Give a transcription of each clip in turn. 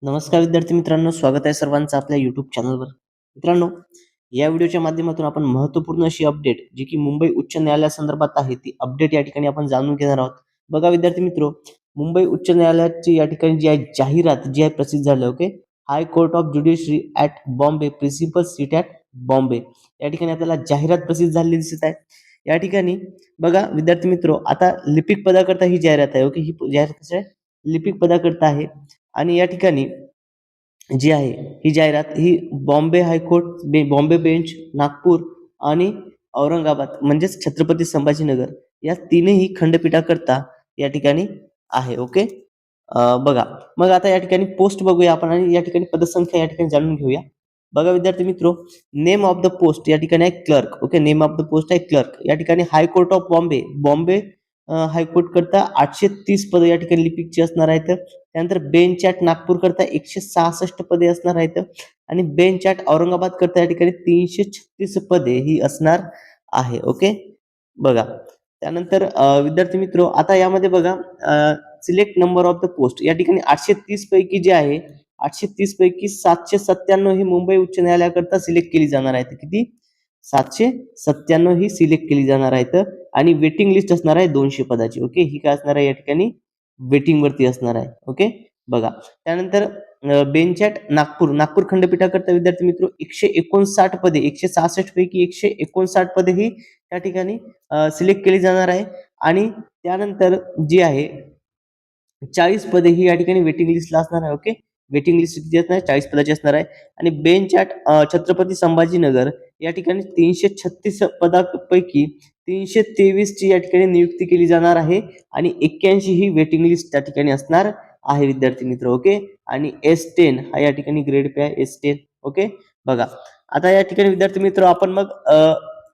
नमस्कार विद्यार्थी मित्रांनो, स्वागत आहे सर्वांचं आपल्या YouTube चॅनलवर. मित्रांनो, या व्हिडिओच्या माध्यमातून आपण महत्त्वपूर्ण अशी अपडेट जी की मुंबई उच्च न्यायालयासंदर्भात आहे, ती अपडेट या ठिकाणी आपण जाणून घेणार आहोत. बघा विद्यार्थी मित्रो, मुंबई उच्च न्यायालयाची या ठिकाणी जी आहे जाहिरात जी आहे प्रसिद्ध झाली. Okay, high court of judiciary at Bombay, principal seat at Bombay. या ठिकाणी आपल्याला जाहिरात प्रसिद्ध झालेली दिसत आहे. या ठिकाणी बघा विद्यार्थी मित्रो, आता लिपिक पदाकरता ही जाहिरात आहे. ओके, ही जाहिरात कशी आहे? लिपिक पदाकरता आहे. आणि या ठिकाणी जी आहे ही जाहिरात ही बॉम्बे हायकोर्ट, बॉम्बे बेंच, नागपूर आणि औरंगाबाद म्हणजेच छत्रपती संभाजीनगर या तीनही खंडपीठाकरता या ठिकाणी आहे. ओके, बघा मग आता या ठिकाणी पोस्ट बघूया आपण आणि या ठिकाणी पदसंख्या या ठिकाणी जाणून घेऊया. बघा विद्यार्थी मित्रो, नेम ऑफ द पोस्ट या ठिकाणी आहे clerk. Okay, name of the post आहे क्लर्क. या ठिकाणी high court of Bombay, Bombay high court करता 830 पदं या ठिकाणी लिपिकची असणार आहेत. त्यानंतर बेंच ॲट नागपूर करता 166 पदे असणार आहेत आणि बेंच ॲट औरंगाबाद करता या ठिकाणी 336 पदे ही असणार आहे. ओके, बघा त्यानंतर विद्यार्थी मित्रो, आता यामध्ये बघा select number of the post या ठिकाणी 830 पैकी जे आहे 830 पैकी 797 ही मुंबई उच्च न्यायालयाकरता सिलेक्ट केली जाणार आहेत. किती? 797 ही सिलेक्ट केली जाणार आहेत आणि वेटिंग लिस्ट असणार आहे 200 पदाची. ओके, ही काय असणार आहे या ठिकाणी वेटिंग वरती असणार आहे. ओके, बघा त्यानंतर बेंच ॲट नागपूर, नागपूर खंडपीठाकरता विद्यार्थी मित्र 159 पदे, 166 पैकी 159 पदे ही त्या ठिकाणी सिलेक्ट केली जाणार आहे आणि त्यानंतर जी आहे 40 पदे ही या ठिकाणी वेटिंग लिस्टला असणार आहे. ओके, वेटिंग लिस्ट किती असणार आहे? 40 पदाची असणार आहे आणि बेंच ॲट छत्रपती संभाजीनगर या ठिकाणी 336 पदापैकी 323 ची या ठिकाणी नियुक्ती केली जाणार आहे आणि 81 ही वेटिंग लिस्ट त्या ठिकाणी असणार आहे विद्यार्थी मित्र. ओके, आणि S10 हा या ठिकाणी ग्रेड पे आहे S10. ओके, बघा आता या ठिकाणी विद्यार्थी मित्र आपण मग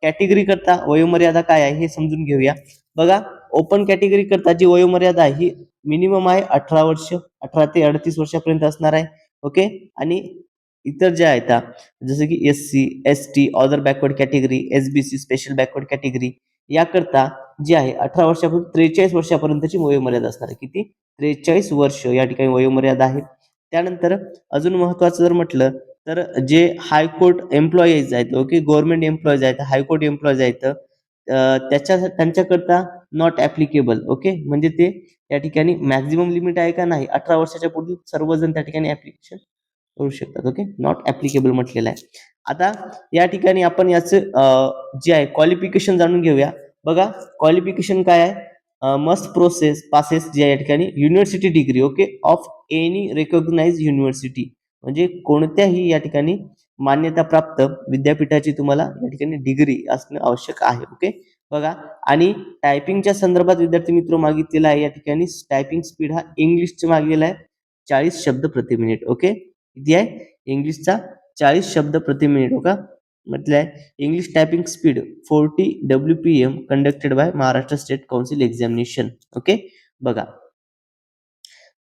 कॅटेगरी करता वयोमर्यादा काय आहे हे समजून घेऊया. बघा, ओपन कॅटेगरी करता जी वयोमर्यादा आहे ही मिनिमम आहे 18 वर्ष, 18 ते 38 वर्षापर्यंत असणार आहे. ओके, आणि इतर जे आहेत जसं की SC, ST, other backward category, SBC special backward category याकरता जी आहे 18 वर्षापासून 43 वर्षापर्यंतची वयोमर्यादा असणार आहे. किती? 43 वर्ष या ठिकाणी वयोमर्यादा आहे. त्यानंतर अजून महत्वाचं जर म्हटलं तर जे हायकोर्ट एम्प्लॉईज आहेत, ओके, गव्हर्नमेंट एम्प्लॉईज आहेत, हायकोर्ट एम्प्लॉईज आहेत, त्यांच्याकरता नॉट ऍप्लिकेबल. ओके, म्हणजे ते या ठिकाणी मॅक्झिमम लिमिट आहे का नाही, 18 वर्षाच्या पुढील सर्वजण त्या ठिकाणी ऍप्लिकेशन करू शकतात. ओके, नॉट ऍप्लिकेबल म्हटलेलं आहे. आता या ठिकाणी आपण याचं जे आहे क्वालिफिकेशन जाणून घेऊया. बघा, क्वालिफिकेशन काय आहे? मस्ट पासेस जे आहे या ठिकाणी university degree, okay, of any recognise university, म्हणजे कोणत्याही या ठिकाणी मान्यता प्राप्त विद्यापीठाची तुम्हाला या ठिकाणी डिग्री असणं आवश्यक आहे. ओके, बघा, आणि टायपिंगच्या संदर्भात विद्यार्थी मित्र मागितलेला आहे या ठिकाणी टायपिंग स्पीड हा इंग्लिशचा मागलेला आहे 40 शब्द प्रति मिनिट. ओके, किती आहे? इंग्लिशचा 40 शब्द प्रति मिनिट. ओके, म्हटलं आहे English typing speed 40 WPM conducted by Maharashtra state council examination. Okay, बघा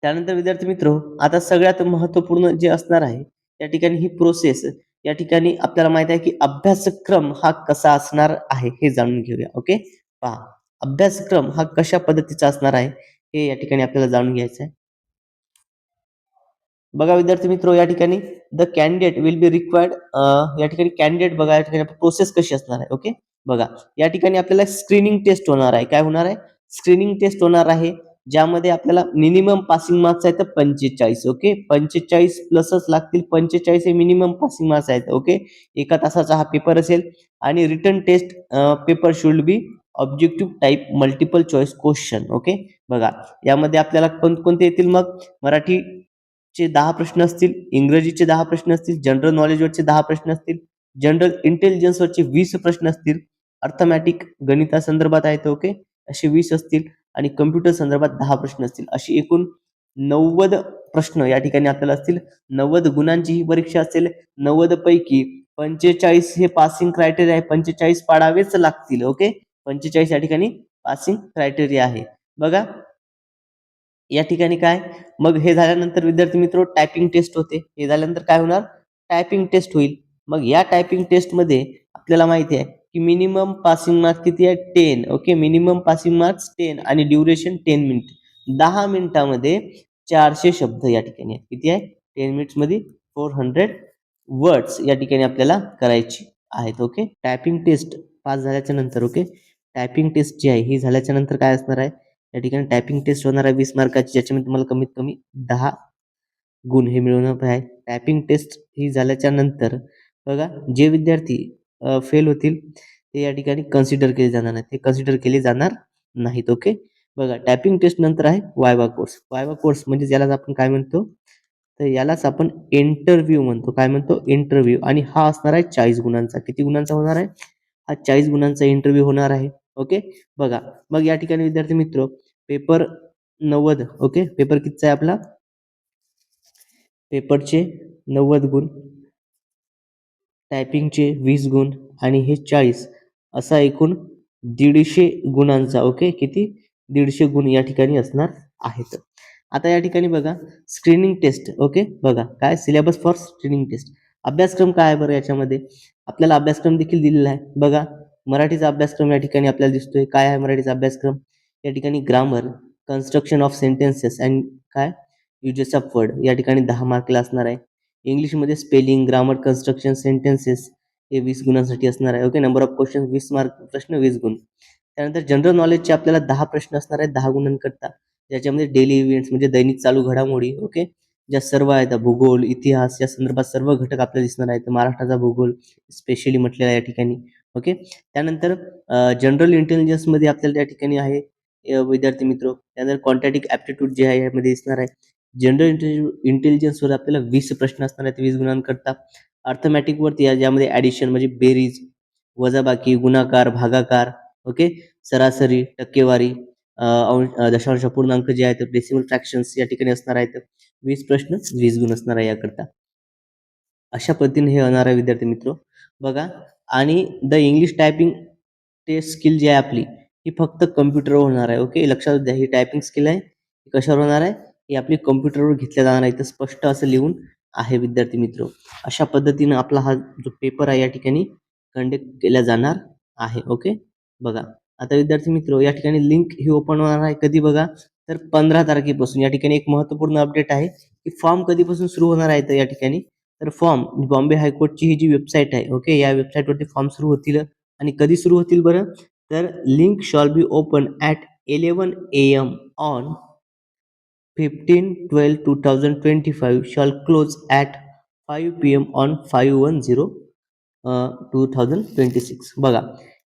त्यानंतर विद्यार्थी मित्र, आता सगळ्यात महत्वपूर्ण जे असणार आहे या ठिकाणी ही प्रोसेस या ठिकाणी आपल्याला माहित आहे की अभ्यासक्रम हा कसा असणार आहे हे जाणून घेऊया. ओके, पहा, अभ्यासक्रम हा कशा पद्धतीचा असणार आहे हे या ठिकाणी आपल्याला जाणून घ्यायचं आहे. बघा विद्यार्थी मित्र, या ठिकाणी the candidate will be required, या ठिकाणी कॅन्डिडेट बघा या ठिकाणी प्रोसेस कशी असणार आहे. ओके, बघा या ठिकाणी आपल्याला स्क्रीनिंग टेस्ट होणार आहे. काय होणार आहे? स्क्रीनिंग टेस्ट होणार आहे, ज्यामध्ये आपल्याला मिनिमम पासिंग मार्क्स आहेत 45. ओके, 45 प्लसच लागतील. 45 हे मिनिमम पासिंग मार्क्स आहेत. ओके, एका तासाचा हा पेपर असेल आणि written test paper should be objective type multiple choice question. Okay, बघा यामध्ये आपल्याला कोणकोणते येतील? मग मराठीचे 10 प्रश्न असतील, इंग्रजीचे 10 प्रश्न असतील, जनरल नॉलेजवरचे 10 प्रश्न असतील, जनरल इंटेलिजन्सवरचे 20 प्रश्न असतील, अर्थमॅटिक गणितासंदर्भात आहेत. ओके, असे 20 असतील आणि कम्प्युटर संदर्भात 10 प्रश्न असतील. अशी एकूण 90 प्रश्न या ठिकाणी आपल्याला असतील. 90 गुणांची ही परीक्षा असेल. 90 पैकी 45 हे पासिंग क्रायटेरिया आहे. 45 पाडावेच लागतील. ओके, 45 या ठिकाणी पासिंग क्रायटेरिया आहे. बघा या ठिकाणी काय, मग हे झाल्यानंतर विद्यार्थी मित्र टायपिंग टेस्ट होते. हे झाल्यानंतर काय होणार? टायपिंग टेस्ट होईल. मग या टायपिंग टेस्ट मध्ये आपल्याला माहिती आहे की मिनिमम पासिंग मार्क्स किती आहे? 10. ओके, मिनिमम पासिंग मार्क्स 10 आणि ड्युरेशन 10 मिनिट. 10 मिनिटामध्ये 400 शब्द या ठिकाणी आहेत. किती आहे? 10 मिनिट्स मध्ये 400 वर्ड्स या ठिकाणी आपल्याला करायची आहेत. ओके, टायपिंग टेस्ट पास झाल्याच्या नंतर, ओके, टायपिंग टेस्ट जी आहे ही झाल्याच्या नंतर काय असणार आहे, या ठिकाणी टायपिंग टेस्ट होणार आहे 20 मार्काची, ज्याच्यामध्ये तुम्हाला कमीत कमी 10 गुण हे मिळवणार आहे. टायपिंग टेस्ट ही झाल्याच्या नंतर बघा, जे विद्यार्थी फेल होतील ते या ठिकाणी कन्सिडर केले जाणार नाहीत, ते कन्सिडर केले जाणार नाहीत. ओके, बघा, टायपिंग टेस्ट नंतर आहे वायवा कोर्स. वायवा कोर्स म्हणजे ज्याला आपण काय म्हणतो, तर यालाच आपण इंटरव्ह्यू म्हणतो. काय म्हणतो? इंटरव्ह्यू. आणि हा असणार आहे 40 गुणांचा. किती गुणांचा होणार आहे? हा 40 गुणांचा इंटरव्ह्यू होणार आहे. ओके, बघा, मग या ठिकाणी विद्यार्थी मित्र, पेपर 90, ओके, पेपर कितीचा आहे आपला? पेपरचे 90 गुण, टायपिंगचे 20 गुण आणि हे 40, असा एकूण 150 गुणांचा, ओके, किती? 150 गुण या ठिकाणी असणार आहेत. आता या ठिकाणी बघा, स्क्रीनिंग टेस्ट. ओके, बघा काय सिलेबस फॉर स्क्रीनिंग टेस्ट. अभ्यासक्रम काय आहे बरं याच्यामध्ये? आपल्याला अभ्यासक्रम देखील दिलेला आहे. बघा, मराठीचा अभ्यासक्रम या ठिकाणी आपल्याला दिसतोय. काय आहे मराठीचा अभ्यासक्रम? या ठिकाणी grammar, construction of sentences and काय युजेस ऑफ वर्ड या ठिकाणी 10 मार्कला असणार आहे. इंग्लिशमध्ये स्पेलिंग, ग्रामर, कन्स्ट्रक्शन, सेंटेन्सेस हे 20 गुणांसाठी असणार आहे. Okay, number of question 20 mark, प्रश्न 20 गुण. त्यानंतर जनरल नॉलेजचे आपल्याला 10 प्रश्न असणार आहेत 10 गुणांकरता, ज्याच्यामध्ये डेली इव्हेंट्स म्हणजे दैनिक चालू घडामोडी, ओके, ज्या सर्व आहेत, भूगोल, इतिहास या संदर्भात सर्व घटक आपल्याला दिसणार आहेत. महाराष्ट्राचा भूगोल स्पेशली म्हटलेला आहे या ठिकाणी. ओके, त्यानंतर जनरल इंटेलिजन्स मध्ये आपल्याला त्या ठिकाणी आहे विद्यार्थी मित्र. त्यानंतर क्वांटिटेटिव्ह ऍप्टिट्यूड जे आहे यामध्ये दिसणार आहे. जनरल इंटेलिजन्स वर आपल्याला 20 प्रश्न असणार आहेत 20 गुणांकरता. अर्थमॅटिक वरती ज्यामध्ये ऍडिशन म्हणजे बेरीज, वजाबाकी, गुणाकार, भागाकार, ओके, सरासरी, टक्केवारी, दशांश पूर्णांक जे आहेत, डेसिमल फ्रॅक्शन्स या ठिकाणी असणार आहेत. 20 प्रश्न 20 गुण असणार आहे याकरता. अशा पद्धतीने हे होणार आहे विद्यार्थी मित्र. बघा, आणि the English typing test skill जी आहे आपली, ही फक्त कम्प्युटरवर होणार आहे. ओके, लक्षात द्या, ही टायपिंग स्किल आहे, कशावर होणार आहे? ही आपली कम्प्युटरवर घेतल्या जाणार आहे. तर स्पष्ट असं लिहून आहे विद्यार्थी मित्र. अशा पद्धतीने आपला हा जो पेपर आहे या ठिकाणी कंडक्ट केला जाणार आहे. ओके, बघा, आता विद्यार्थी मित्र, या ठिकाणी लिंक ही ओपन होणार आहे कधी? बघा, तर 15 तारखेपासून. या ठिकाणी एक महत्वपूर्ण अपडेट आहे की फॉर्म कधीपासून सुरू होणार आहे. तर या ठिकाणी तर फॉर्म बॉम्बे हायकोर्टची ही जी वेबसाईट आहे, ओके, या वेबसाईटवरती फॉर्म सुरू होतील. आणि कधी सुरू होतील बरं? तर link shawl be open at 11 AM on 15/12/2025 shall close at 5 PM on 5/10 2026. बघा,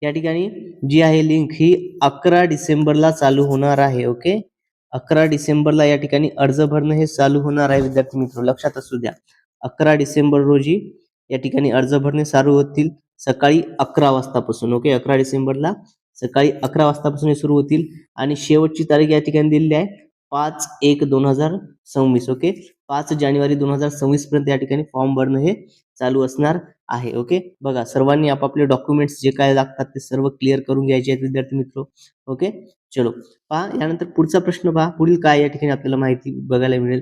या ठिकाणी जी आहे लिंक ही 11 डिसेंबरला चालू होणार आहे. ओके, 11 डिसेंबरला या ठिकाणी अर्ज भरणं हे चालू होणार आहे विद्यार्थी मित्र, लक्षात असू द्या. 11 डिसेंबर रोजी या ठिकाणी अर्ज भरणे चालू होतील सकाळी 11 वाजतापासून. ओके, 11 डिसेंबरला सकाळी 11 वाजतापासून हे सुरू होतील. आणि शेवटची तारीख या ठिकाणी दिलेली आहे 5/1/2026. ओके, 5 जानेवारी 2026 पर्यंत या ठिकाणी फॉर्म भरणं हे चालू असणार आहे. ओके, बघा, सर्वांनी आपापले डॉक्युमेंट्स जे काय लागतात ते सर्व क्लिअर करून घ्यायचे आहेत विद्यार्थी मित्र. ओके, चलो पहा, यानंतर पुढचा प्रश्न पहा, पुढील काय या ठिकाणी आपल्याला माहिती बघायला मिळेल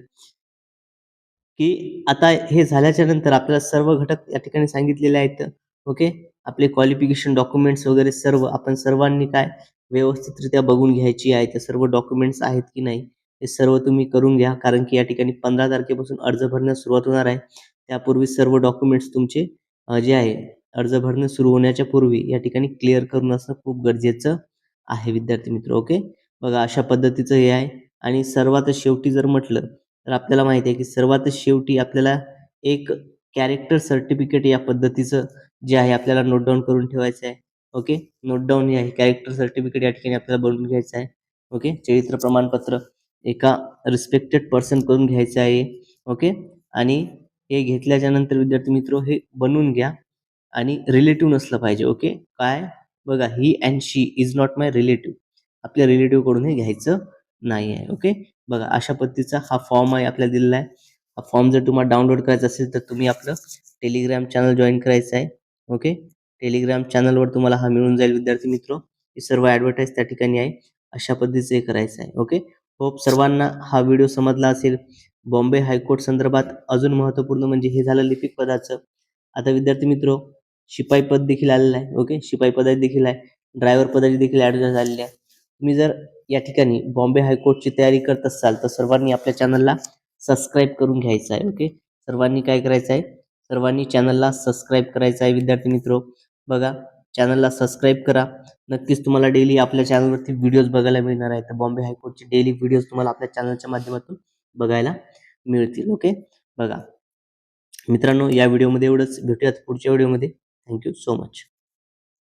की आता हे झाल्याच्या नंतर आपल्याला सर्व घटक या ठिकाणी सांगितलेले आहेत. ओके, आपले क्वालिफिकेशन डॉक्युमेंट्स वगैरे सर्व आपण सर्वांनी काय व्यवस्थितरित्या बघून घ्यायची आहे. ते सर्व डॉक्युमेंट्स आहेत की नाही हे सर्व तुम्ही करून घ्या, कारण की या ठिकाणी 15 तारखेपासून अर्ज भरण्यास सुरुवात होणार आहे. त्यापूर्वी सर्व डॉक्युमेंट्स तुमचे जे आहे अर्ज भरणं सुरू होण्याच्या पूर्वी या ठिकाणी क्लिअर करून असणं खूप गरजेचं आहे विद्यार्थी मित्र. ओके, बघा, अशा पद्धतीचं हे आहे. आणि सर्वात शेवटी जर म्हटलं तर आपल्याला माहिती आहे की सर्वात शेवटी आपल्याला एक कॅरेक्टर सर्टिफिकेट या पद्धतीचं जे आहे आपल्याला नोट डाऊन करून ठेवायचं आहे. ओके, नोट डाऊन हे आहे कॅरेक्टर सर्टिफिकेट या ठिकाणी आपल्याला बनवून घ्यायचं आहे. ओके, चरित्र प्रमाणपत्र एका रिस्पेक्टेड पर्सन करून घ्यायचं आहे. ओके, आणि हे घेतल्याच्या नंतर विद्यार्थी मित्र हे बनवून घ्या. आणि रिलेटिव्ह नसलं पाहिजे. ओके, काय? बघा, he and she is not my relative, आपल्या रिलेटिव्ह कडून हे घ्यायचं नाही आहे. ओके, बघा, अशा पद्धतीचा हा फॉर्म आहे आपल्याला दिलेला आहे. हा फॉर्म जर तुम्हाला डाउनलोड करायचा असेल तर तुम्ही आपलं टेलिग्राम चॅनल जॉईन करायचं आहे. ओके, टेलिग्राम चॅनलवर तुम्हाला हा मिळून जाईल विद्यार्थी मित्र. हे सर्व ॲडव्हर्टाईज त्या ठिकाणी आहे. अशा पद्धतीचे हे करायचं आहे. ओके, होप सर्वांना हा व्हिडिओ समजला असेल. बॉम्बे हायकोर्ट संदर्भात अजून महत्त्वपूर्ण म्हणजे हे झालं लिपिक पदाचं. आता विद्यार्थी मित्र, शिपाई पद देखील आलेलं आहे. ओके, शिपाई पदाची देखील आहे, ड्रायव्हर पदाची देखील ॲडव्हर्टाईज आलेली आहे. तुम्ही जर या ठिकाणी बॉम्बे हायकोर्टची तयारी करत असाल तर सर्वांनी आपल्या चॅनलला सबस्क्राईब करून घ्यायचा आहे. ओके, सर्वांनी काय करायचं आहे, सर्वांनी चॅनलला सबस्क्राईब करायचं आहे विद्यार्थी मित्र. बघा, चॅनलला सबस्क्राईब करा. नक्कीच तुम्हाला डेली आपल्या चॅनलवरती व्हिडिओज बघायला मिळणार आहेत. तर बॉम्बे हायकोर्टचे डेली व्हिडिओज तुम्हाला आपल्या चॅनलच्या माध्यमातून बघायला मिळतील. ओके, बघा मित्रांनो, या व्हिडिओमध्ये एवढंच. भेटूयात पुढच्या व्हिडिओमध्ये. Thank you so much.